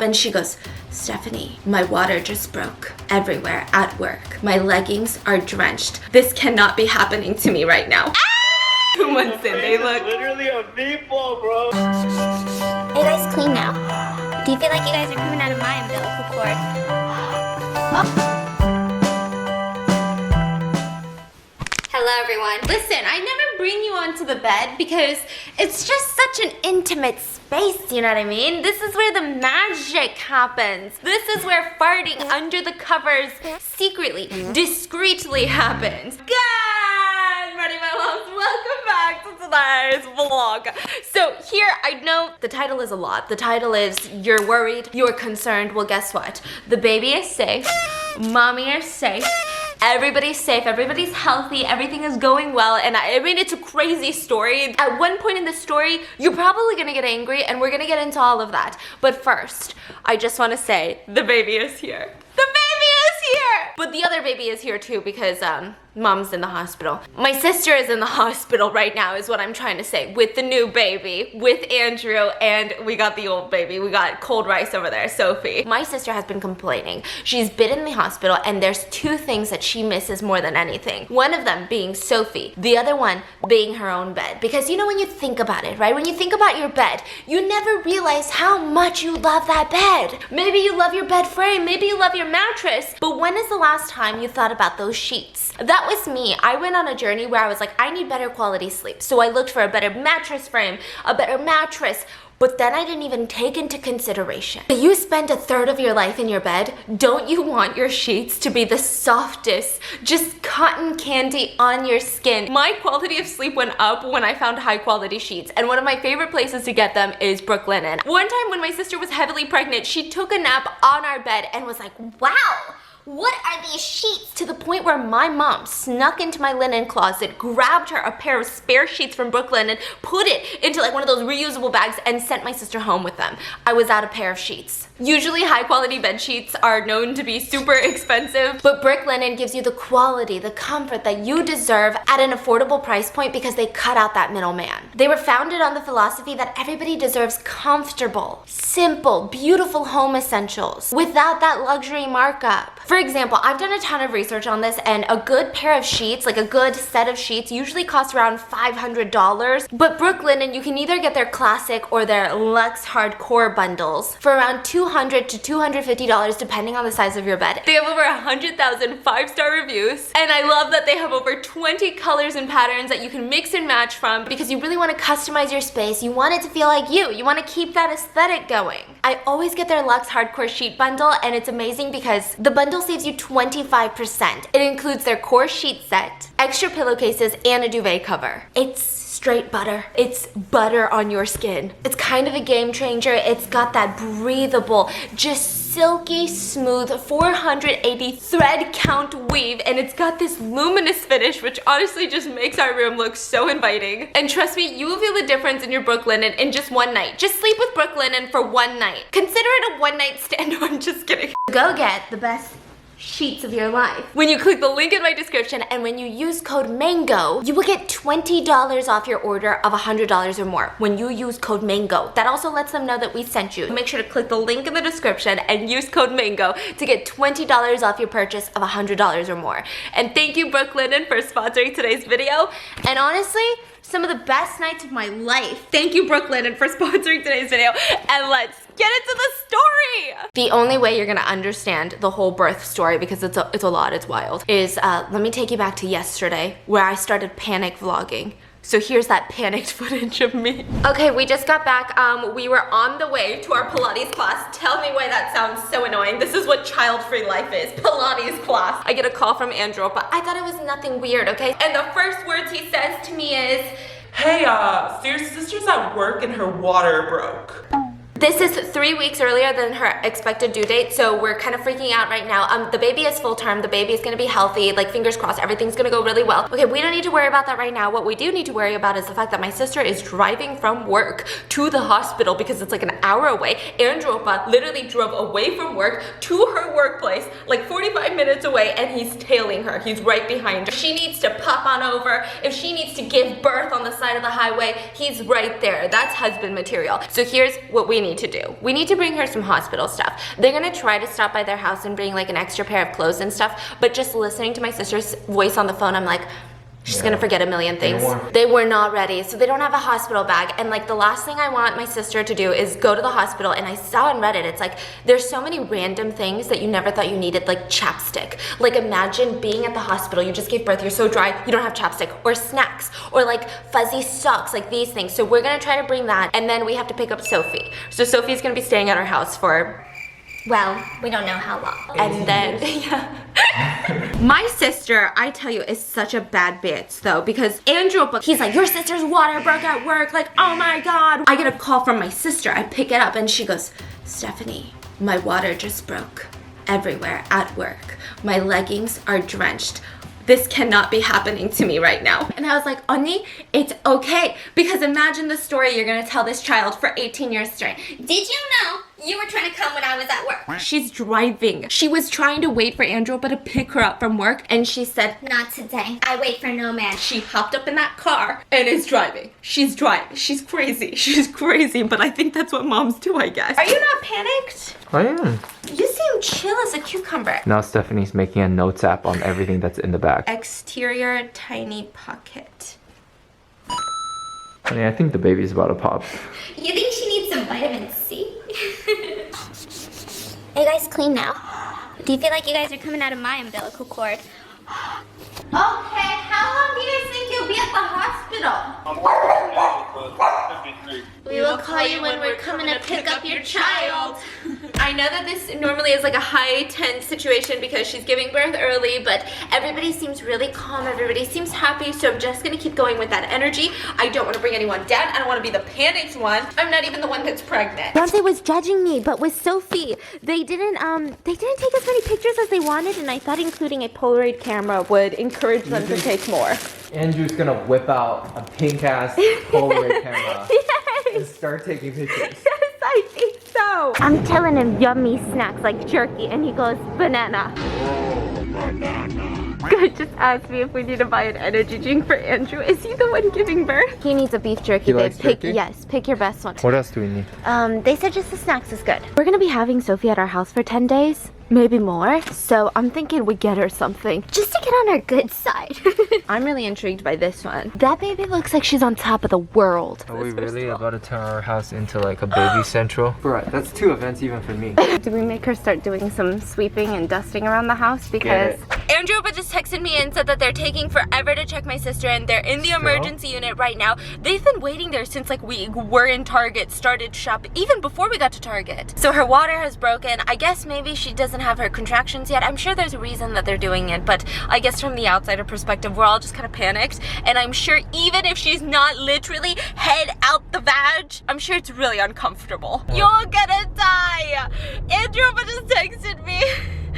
And she goes, Stephanie, my water just broke everywhere at work. My leggings are drenched. This cannot be happening to me right now. 2 months in, they look literally a meatball, bro. Are you guys clean now? Do you feel like you guys are coming out of my umbilical cord? Hello everyone. Listen, I never bring you onto the bed because it's just such an intimate space, you know what I mean? This is where the magic happens. This is where farting under the covers secretly, discreetly happens. Good morning, my loves. Welcome back to tonight's vlog. So here, I know the title is a lot. The title is you're worried, you're concerned. Well, guess what? The baby is safe. Mommy is safe. Everybody's safe, everybody's healthy, everything is going well, and I mean, it's a crazy story. At one point in the story, you're probably gonna get angry, and we're gonna get into all of that. But first, I just wanna say, the baby is here. The baby is here! But the other baby is here too because, mom's in the hospital. My sister is in the hospital right now is what I'm trying to say, with the new baby, with Andrew, and we got the old baby. We got cold rice over there, Sophie. My sister has been complaining. She's been in the hospital and there's two things that she misses more than anything. One of them being Sophie, the other one being her own bed. Because you know when you think about it, right? When you think about your bed, you never realize how much you love that bed. Maybe you love your bed frame, maybe you love your mattress, but when is the last time you thought about those sheets? That was me. I went on a journey where I was like, I need better quality sleep. So I looked for a better mattress frame, a better mattress, but then I didn't even take into consideration. You spend a third of your life in your bed, don't you want your sheets to be the softest, just cotton candy on your skin? My quality of sleep went up when I found high quality sheets, and one of my favorite places to get them is Brooklinen. One time when my sister was heavily pregnant, she took a nap on our bed and was like, wow, what are these sheets? To the point where my mom snuck into my linen closet, grabbed her a pair of spare sheets from Brooklinen, put it into like one of those reusable bags and sent my sister home with them. I was out a pair of sheets. Usually high quality bed sheets are known to be super expensive, but Brooklinen gives you the quality, the comfort that you deserve at an affordable price point because they cut out that middleman. They were founded on the philosophy that everybody deserves comfortable, simple, beautiful home essentials without that luxury markup. For example, I've done a ton of research on this, and a good pair of sheets, like a good set of sheets, usually costs around $500. But Brooklinen, you can either get their classic or their luxe hardcore bundles for around $200 to $250 depending on the size of your bed. They have over 100,000 5-star reviews, and I love that they have over 20 colors and patterns that you can mix and match from because you really want to customize your space. You want it to feel like you. You want to keep that aesthetic going. I always get their luxe hardcore sheet bundle, and it's amazing because the bundle saves you 25%. It includes their core sheet set, extra pillowcases, and a duvet cover. It's straight butter. It's butter on your skin. It's kind of a game changer. It's got that breathable, just silky smooth 480 thread count weave, and it's got this luminous finish which honestly just makes our room look so inviting. And trust me, you will feel the difference in your Brooklinen in just one night. Just sleep with Brooklinen for one night. Consider it a one-night stand. No, I'm just kidding. Go get the best sheets of your life when you click the link in my description, and when you use code MANGO, you will get $20 off your order of $100 or more when you use code MANGO. That also lets them know that we sent you. Make sure to click the link in the description and use code MANGO to get $20 off your purchase of $100 or more. And thank you, Brooklinen, for sponsoring today's video. And honestly, some of the best nights of my life. Thank you, Brooklinen, for sponsoring today's video. And let's get into the story. The only way you're gonna understand the whole birth story, because it's a lot, it's wild, is let me take you back to yesterday where I started panic vlogging. So here's that panicked footage of me. Okay, we just got back. We were on the way to our Pilates class. Tell me why that sounds so annoying. This is what child-free life is, Pilates class. I get a call from Andrew, but I thought it was nothing weird, okay? And the first words he says to me is, hey, so your sister's at work and her water broke. This is 3 weeks earlier than her expected due date, so we're kind of freaking out right now. The baby is full term, the baby is gonna be healthy, like fingers crossed, everything's gonna go really well. Okay, we don't need to worry about that right now. What we do need to worry about is the fact that my sister is driving from work to the hospital because it's like an hour away. Andrew literally drove away from work to her workplace, like 45 minutes away, and he's tailing her. He's right behind her. If she needs to pop on over, if she needs to give birth on the side of the highway, he's right there. That's husband material. So here's what we need need to do. We need to bring her some hospital stuff. They're gonna try to stop by their house and bring like an extra pair of clothes and stuff, but just listening to my sister's voice on the phone, I'm like, she's gonna forget a million things. They were not ready, so they don't have a hospital bag. And like the last thing I want my sister to do is go to the hospital. And I saw on Reddit, it's like, there's so many random things that you never thought you needed, like chapstick. Like imagine being at the hospital, you just gave birth, you're so dry, you don't have chapstick. Or snacks, or like fuzzy socks, like these things. So we're gonna try to bring that, and then we have to pick up Sophie. So Sophie's gonna be staying at our house for, Well, we don't know how long. and then, yeah. My sister, I tell you, is such a bad bitch though, because Andrew, he's like, your sister's water broke at work, like, oh my God. I get a call from my sister, I pick it up and she goes, Stephanie, my water just broke everywhere at work. My leggings are drenched. This cannot be happening to me right now. And I was like, Oni, it's okay. Because imagine the story you're gonna tell this child for 18 years straight. Did you know you were trying to come when I was at work? She's driving. She was trying to wait for Andrew to pick her up from work, and she said, Not today. I wait for no man. she hopped up in that car and is driving. She's driving. She's crazy. She's crazy, but I think that's what moms do, I guess. Are you not panicked? I am. You seem chill as a cucumber. Now Stephanie's making a notes app on everything that's in the bag. Exterior tiny pocket. Honey, I think the baby's about to pop. You think she needs some vitamin C? Are you guys clean now? Do you feel like you guys are coming out of my umbilical cord? Okay, how long do you think you'll be at the hospital? I'm working 2 days, but it could be 3. We will call you when we're coming to pick up your child. I know that this normally is like a high tense situation because she's giving birth early, but everybody seems really calm, everybody seems happy, so I'm just gonna keep going with that energy. I don't want to bring anyone down. I don't want to be the panicked one. I'm not even the one that's pregnant. Beyonce was judging me, but with Sophie, they didn't take as many pictures as they wanted, and I thought including a Polaroid camera would encourage them to take more. Andrew's gonna whip out a pink ass Polaroid camera and start taking pictures. Yes, I think so. I'm telling him yummy snacks like jerky, and he goes, banana. God just asked me if we need to buy an energy drink for Andrew. Is he the one giving birth? He needs a beef jerky, He babe. likes jerky? Yes, pick your best one. What else do we need? They said just the snacks is good. We're gonna be having Sophie at our house for 10 days. Maybe more. So I'm thinking we get her something. Just to get on her good side. I'm really intrigued by this one. That baby looks like she's on top of the world. Are we really about to turn our house into like a baby central? Bro, that's 2 events even for me. Did we make her start doing some sweeping and dusting around the house? Because Andrew just texted me and said that they're taking forever to check my sister and they're in the emergency unit right now. They've been waiting there since like we were in Target, started shopping, even before we got to Target. So her water has broken. I guess maybe she doesn't have her contractions yet. I'm sure there's a reason that they're doing it, but I guess from the outsider perspective, we're all just kind of panicked. And I'm sure even if she's not literally head out the vag, I'm sure it's really uncomfortable. You're gonna die. Andrew just texted me.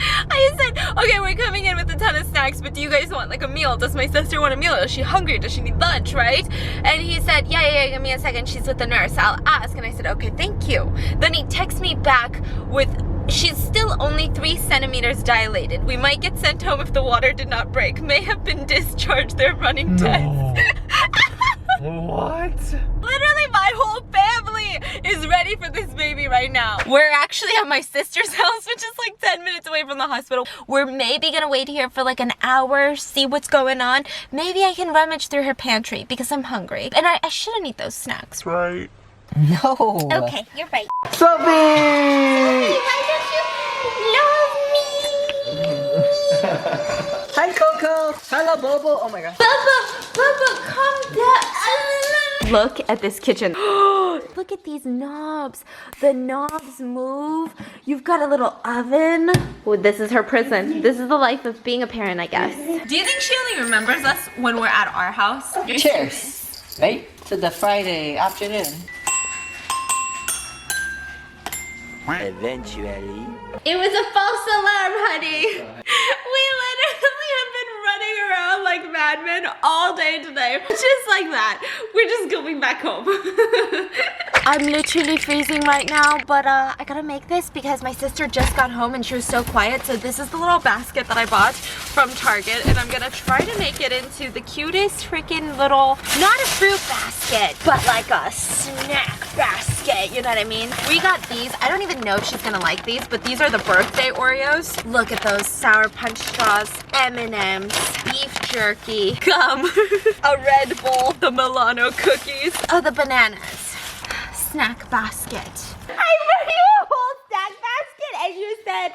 I said, okay, we're coming in with a ton of snacks, but do you guys want like a meal? Does my sister want a meal? Is she hungry? Does she need lunch, right? And he said, yeah, give me a second. She's with the nurse. I'll ask. And I said, okay, thank you. Then he texts me back with, she's still only 3 centimeters dilated. We might get sent home if the water did not break. May have been discharged. They're running tests. What? Literally, my whole family is ready for this baby right now. We're actually at my sister's house, which is like 10 minutes away from the hospital. We're maybe gonna wait here for like an hour, see what's going on. Maybe I can rummage through her pantry because I'm hungry. And I shouldn't eat those snacks. Right. No. Okay, you're right. Sophie! Why don't you love me? Hi, Coco. Hello, Bobo. Oh my gosh. Bubba, calm down. Look at this kitchen. Look at these knobs. The knobs move. You've got a little oven. Oh, this is her prison. This is the life of being a parent, I guess. Do you think she only remembers us when we're at our house? Cheers, right? To the Friday afternoon. Eventually. It was a false alarm, honey. We literally have been running around like madmen all day today. Just like that. We're just going back home. I'm literally freezing right now, but I gotta make this because my sister just got home and she was so quiet. So this is the little basket that I bought from Target, and I'm gonna try to make it into the cutest freaking little, not a fruit basket, but like a snack basket, you know what I mean? We got these. I don't even know if she's gonna like these, but these are the birthday Oreos. Look at those Sour Punch straws, M&M's, beef jerky, gum, a Red Bull, the Milano cookies, oh, the bananas. Snack basket. I brought you a whole snack basket and you said,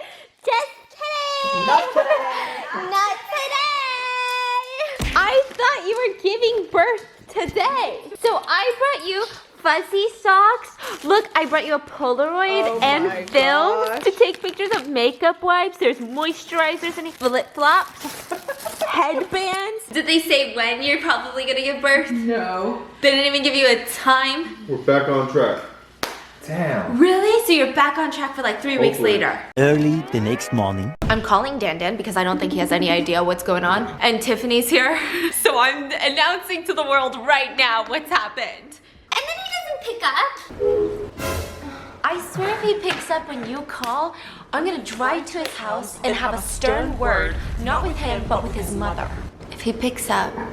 just kidding. Not today. Not today. I thought you were giving birth today. So I brought you fuzzy socks. Look, I brought you a Polaroid and films to take pictures of makeup wipes. There's moisturizers and flip-flops. Headbands. Did they say when you're probably gonna give birth? No. They didn't even give you a time? We're back on track. Damn. Really? So you're back on track for like 3 weeks Hopefully. later. Early the next morning. I'm calling Dan Dan because I don't think he has any idea what's going on. And Tiffany's here. So I'm announcing to the world right now what's happened. And then he doesn't pick up. I swear if he picks up when you call, I'm gonna drive to his house and have a stern word, not with him, but with his mother. If he picks up. Ben!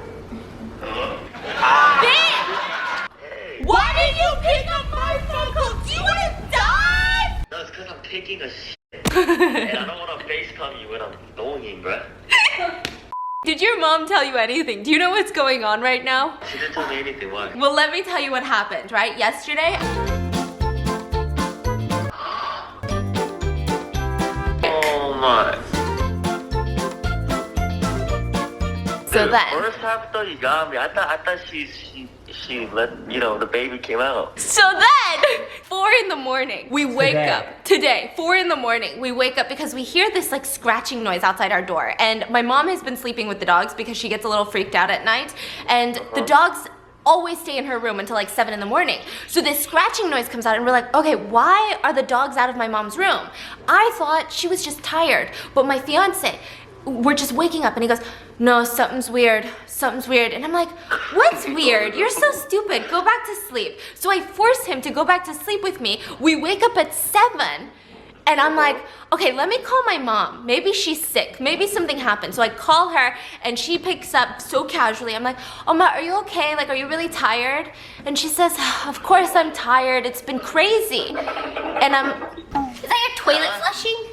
Why did you pick up my phone call? Do you wanna die? No, it's because I'm taking a shit. And I don't want to FaceTime you when I'm going in, bruh. Did your mom tell you anything? Do you know what's going on right now? She didn't tell me anything. Why? Well, let me tell you what happened, right? Yesterday. Oh my. So The then. first half though, you got me. I thought she let, you know, the baby came out. So then, 4 in the morning, we wake Today. up. Today, 4 in the morning, we wake up because we hear this like scratching noise outside our door. And my mom has been sleeping with the dogs because she gets a little freaked out at night. And the dogs always stay in her room until like 7 in the morning. So this scratching noise comes out and we're like, okay, why are the dogs out of my mom's room? I thought she was just tired, but my fiance, we're just waking up and he goes, no, something's weird. And I'm like, what's weird? You're so stupid. Go back to sleep. So I force him to go back to sleep with me. We wake up at 7 and I'm like, okay, let me call my mom. Maybe she's sick. Maybe something happened. So I call her and she picks up so casually. I'm like, Oma, are you okay? Like, are you really tired? And she says, of course I'm tired. It's been crazy. And is that your toilet flushing?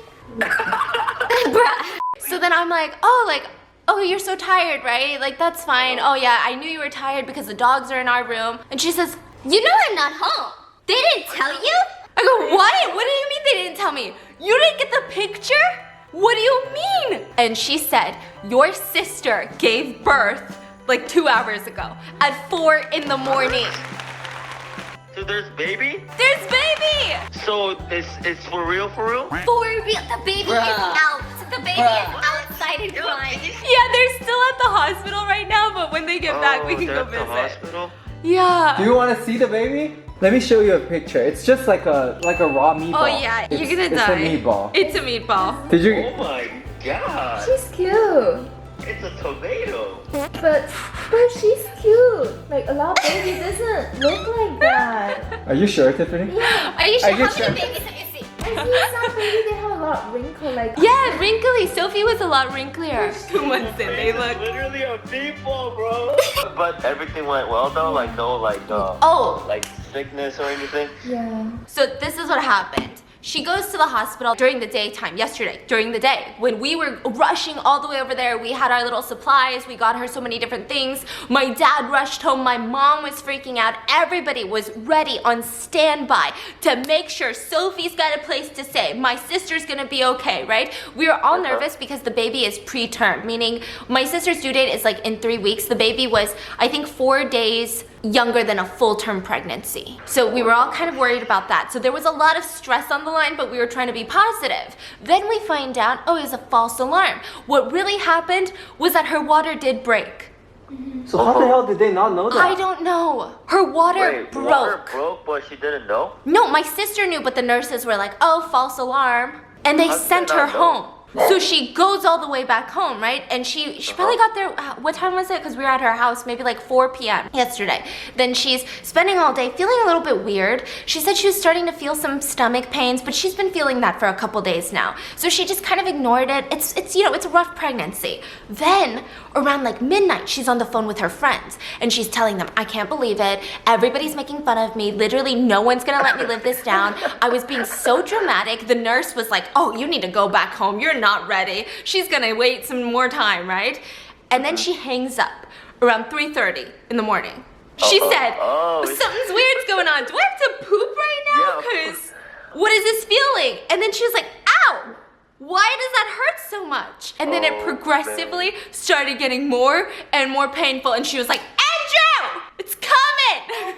Bruh. So then I'm like, oh, you're so tired, right? Like, that's fine. Oh yeah, I knew you were tired because the dogs are in our room. And she says, you know I'm not home. They didn't tell you? I go, what? What do you mean they didn't tell me? You didn't get the picture? What do you mean? And she said, your sister gave birth like 2 hours ago at 4 in the morning. So there's baby? There's baby! So it's for real, for real? For real, the baby is out. The baby is outside and crying. Yeah, they're still at the hospital right now, but when they get back, we can they're go at the visit. hospital? Yeah. Do you want to see the baby? Let me show you a picture. It's just like a raw meatball. Oh yeah, you're gonna die. It's a meatball. It's a meatball. Did you? Oh my god. She's cute. It's a tomato. But she's cute. Like, a lot of baby doesn't look like that. Are you sure, Tiffany? Are you sure? Are you How sure? many babies have you seen? I see some baby, they have a lot of wrinkle, like. Yeah, wrinkly. Sophie was a lot wrinklier. 2 months in, they It's look. literally a meatball, bro. But everything went well though, like no Oh. like sickness or anything. Yeah. So this is what happened. She goes to the hospital during the daytime, yesterday, during the day. When we were rushing all the way over there, we had our little supplies, we got her so many different things. My dad rushed home, my mom was freaking out. Everybody was ready on standby to make sure Sophie's got a place to stay. My sister's gonna be okay, right? We were all nervous because the baby is preterm, meaning my sister's due date is like in 3 weeks. The baby was, I think, 4 days younger than a full-term pregnancy. So we were all kind of worried about that. So there was a lot of stress on the line, but we were trying to be positive. Then we find out, oh, it was a false alarm. What really happened was that her water did break. So how the hell did they not know that? I don't know. Her water Wait, broke. water broke, but she didn't know? No, my sister knew, but the nurses were like, oh, false alarm. And they How did sent they her not know? home. So she goes all the way back home, right? And she probably got there, what time was it? Because we were at her house maybe like 4 p.m. yesterday. Then she's spending all day feeling a little bit weird. She said she was starting to feel some stomach pains, but she's been feeling that for a couple days now. So she just kind of ignored it. It's you know, it's a rough pregnancy. Then around like midnight, she's on the phone with her friends and she's telling them, I can't believe it. Everybody's making fun of me. Literally, no one's gonna let me live this down. I was being so dramatic. The nurse was like, oh, you need to go back home. You're not ready. She's gonna wait some more time, right? And then she hangs up around 3:30 in the morning. She said, something's weird's going on. Do I have to poop right now? Because what is this feeling? And then she was like, ow! Why does that hurt so much? And then it progressively started getting more and more painful. And she was like, Andrew, it's coming!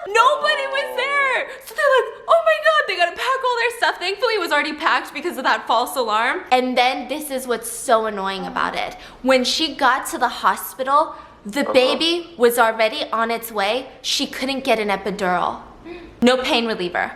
Nobody was there. So they're like, oh my God, they gotta pack all their stuff. Thankfully, it was already packed because of that false alarm. And then this is what's so annoying about it. When she got to the hospital, the baby was already on its way. She couldn't get an epidural. No pain reliever.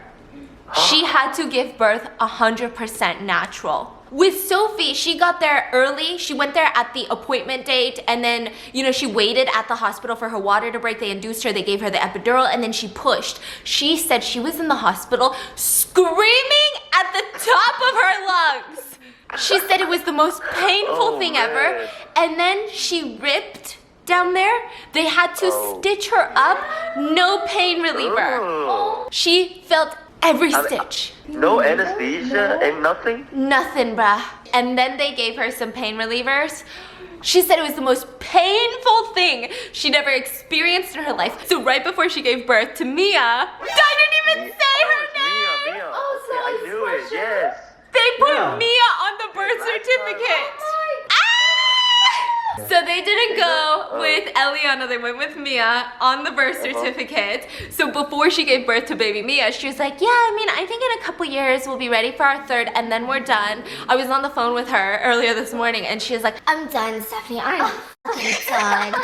She had to give birth 100% natural. With Sophie, she got there early. She went there at the appointment date, and then, you know, she waited at the hospital for her water to break. They induced her, they gave her the epidural, and then she pushed. She said she was in the hospital screaming at the top of her lungs. She said it was the most painful thing ever, and then she ripped down there. They had to stitch her up, no pain reliever. She felt every stitch. No anesthesia and nothing? Nothing, bruh. And then they gave her some pain relievers. She said it was the most painful thing she'd ever experienced in her life. So right before she gave birth to Mia, I didn't even say her name! Mia. I knew it, yes. They put Mia on the birth certificate. So they didn't go with Eliana, they went with Mia on the birth certificate. So before she gave birth to baby Mia, she was like, yeah, I mean, I think in a couple years we'll be ready for our third and then we're done. I was on the phone with her earlier this morning and she was like, I'm done, Stephanie, I'm done.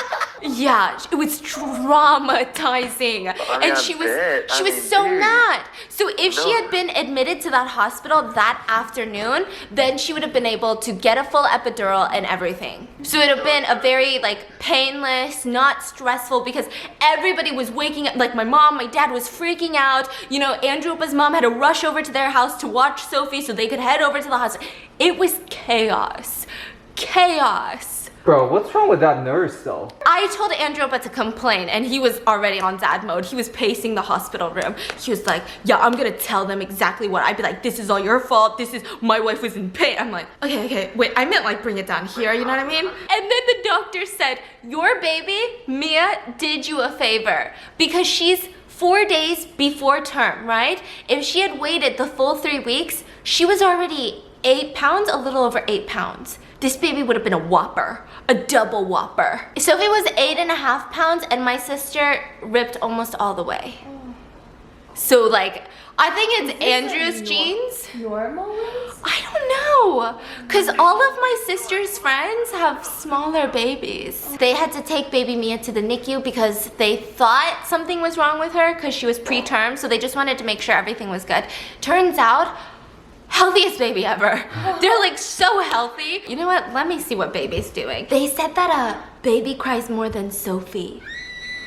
Yeah, it was traumatizing. And she was so mad. So if she had been admitted to that hospital that afternoon, then she would have been able to get a full epidural and everything. So it would have been a very like painless, not stressful, because everybody was waking up. Like my mom, my dad was freaking out. You know, Andropa's mom had to rush over to their house to watch Sophie so they could head over to the hospital. It was chaos. Chaos. Bro, what's wrong with that nurse though? I told Andropa to complain and he was already on dad mode. He was pacing the hospital room. He was like, yeah, I'm gonna tell them exactly what. I'd be like, this is all your fault. My wife was in pain. I'm like, okay, wait, I meant like bring it down here, you know what I mean? And then the doctor said, your baby, Mia, did you a favor because she's 4 days before term, right? If she had waited the full 3 weeks, she was already 8 pounds, a little over 8 pounds. This baby would have been a whopper, a double whopper. Sophie was 8.5 pounds and my sister ripped almost all the way. So like, I think it's Andrew's genes. Normal? I don't know. Cause all of my sister's friends have smaller babies. They had to take baby Mia to the NICU because they thought something was wrong with her because she was preterm. So they just wanted to make sure everything was good. Turns out, healthiest baby ever. They're like so healthy. You know what? Let me see what baby's doing. They said that a baby cries more than Sophie.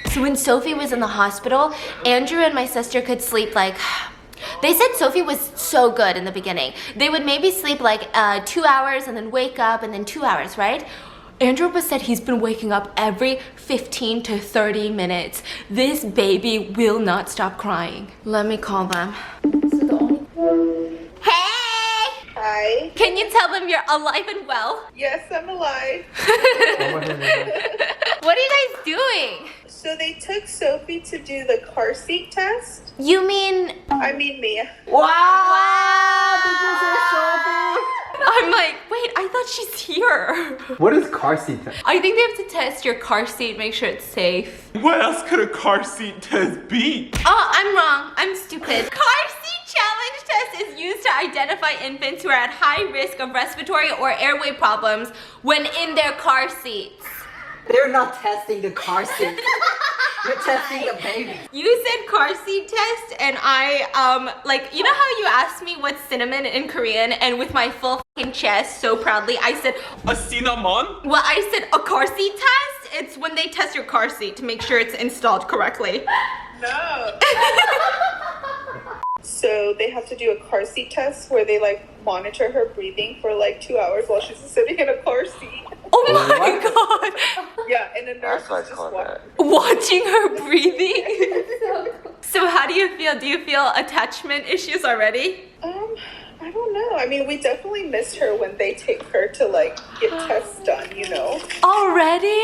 So when Sophie was in the hospital, Andrew and my sister could sleep like, they said Sophie was so good in the beginning. They would maybe sleep like 2 hours and then wake up and then 2 hours, right? Andropa said he's been waking up every 15 to 30 minutes. This baby will not stop crying. Let me call them. Hey! Hi. Can you tell them you're alive and well? Yes, I'm alive. What are you guys doing? So they took Sophie to do the car seat test. You mean... I mean Mia. Wow! Did you say Sophie? I'm like, wait, I thought she's here. What is car seat test? I think they have to test your car seat, make sure it's safe. What else could a car seat test be? Oh, I'm wrong. I'm stupid. Car seat challenge test is used to identify infants who are at high risk of respiratory or airway problems when in their car seats. They're not testing the car seat. They're testing the baby. You said car seat test and I, like, you know how you asked me what's cinnamon in Korean and with my full chest so proudly. I said, A cinnamon? well, I said a car seat test. It's when they test your car seat to make sure it's installed correctly. No. So they have to do a car seat test where they like monitor her breathing for like 2 hours while she's sitting in a car seat. Oh my god! Yeah, and a nurse That's why is it's just called watching. that. Watching her breathing. So how do you feel? Do you feel attachment issues already? I don't know. I mean, we definitely miss her when they take her to like get tests done, you know? Already?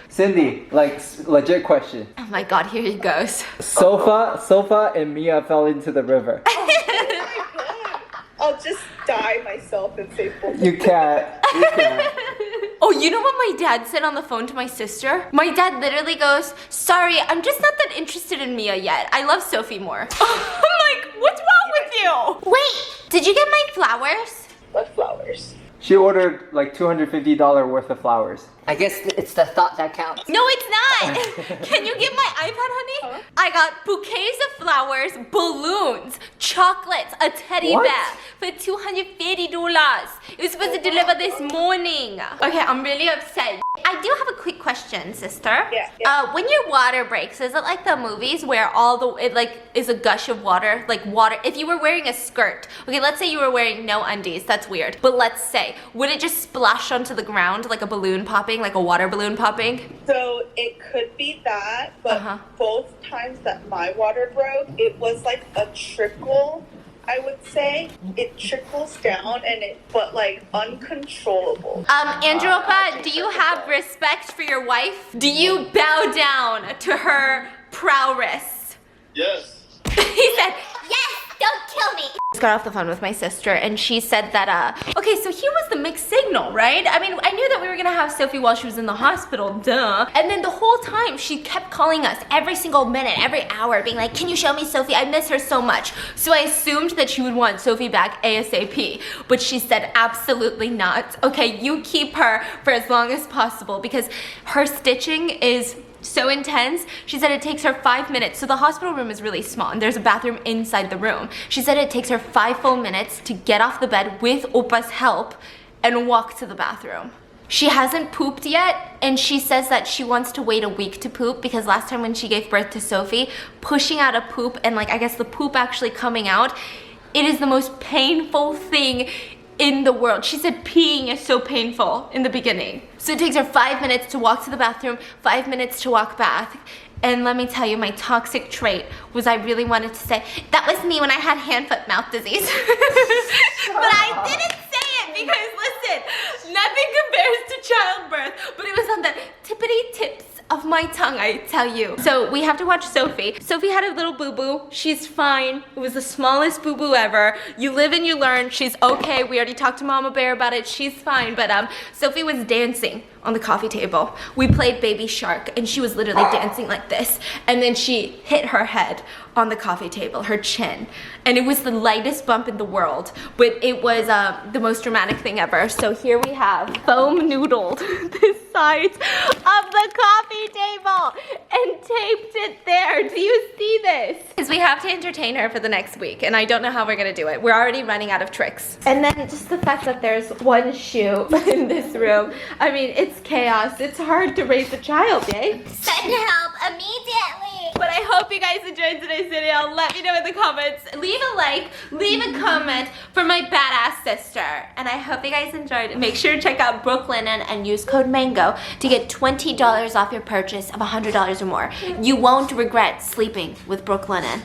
Cindy, like legit question. Oh my god, here he goes. Sofa and Mia fell into the river. Oh my god. I'll just die myself and say both. You can't. You can't. Oh, you know what my dad said on the phone to my sister? My dad literally goes, sorry, I'm just not that interested in Mia yet. I love Sophie more. I'm like, what's wrong with you? Wait, did you get my flowers? What flowers? She ordered like $250 worth of flowers. I guess it's the thought that counts. No, it's not. Can you get my iPad, honey? Huh? I got bouquets of flowers, balloons, chocolates, a teddy What? bear for $250. It was supposed to deliver this morning. Okay, I'm really upset. I do have a quick question, sister. Yeah. When your water breaks, is it like the movies where it like is a gush of water? Like water, if you were wearing a skirt, okay, let's say you were wearing no undies, that's weird. But let's say, would it just splash onto the ground like a balloon popping, like a water balloon popping? So it could be that, but both times that my water broke, it was like a trickle. I would say it trickles down but like uncontrollable. Andrew Oppa, do you have respect for your wife? Do you bow down to her prowess? Yes. He said, Yes, don't kill me. just got off the phone with my sister and she said that, okay, so here was the mixed signal, right? I mean, I knew that we were gonna have Sophie while she was in the hospital, duh. And then the whole time she kept calling us every single minute, every hour, being like, can you show me Sophie? I miss her so much. So I assumed that she would want Sophie back ASAP, but she said absolutely not. Okay, you keep her for as long as possible because her stitching is so intense. She said it takes her 5 minutes. So the hospital room is really small and there's a bathroom inside the room. She said it takes her 5 full minutes to get off the bed with Oppa's help and walk to the bathroom. She hasn't pooped yet and she says that she wants to wait a week to poop because last time when she gave birth to Sophie, pushing out a poop and like I guess the poop actually coming out, it is the most painful thing in the world. She said peeing is so painful in the beginning. So it takes her 5 minutes to walk to the bathroom, 5 minutes to walk back. And let me tell you, my toxic trait was I really wanted to say, that was me when I had hand, foot, mouth disease. But I didn't say it because listen, nothing compares to childbirth, but it was on the tippity tips of my tongue, I tell you. So we have to watch Sophie. Sophie had a little boo-boo. She's fine. It was the smallest boo-boo ever. You live and you learn. She's okay. We already talked to Mama Bear about it. She's fine. But Sophie was dancing on the coffee table. We played Baby Shark and she was literally dancing like this. And then she hit her head on the coffee table, her chin. And it was the lightest bump in the world, but it was the most dramatic thing ever. So here we have foam noodled the sides of the coffee table and taped it there. Do you see this? Because we have to entertain her for the next week and I don't know how we're gonna do it. We're already running out of tricks. And then just the fact that there's one shoe in this room. I mean, it's chaos. It's hard to raise a child, eh? Send help immediately. But I hope you guys enjoyed today's video. Let me know in the comments. Leave a like, leave a comment for my badass sister. And I hope you guys enjoyed. Make sure to check out Brooklinen and use code MANGO to get $20 off your purchase of $100 or more. You won't regret sleeping with Brooklinen.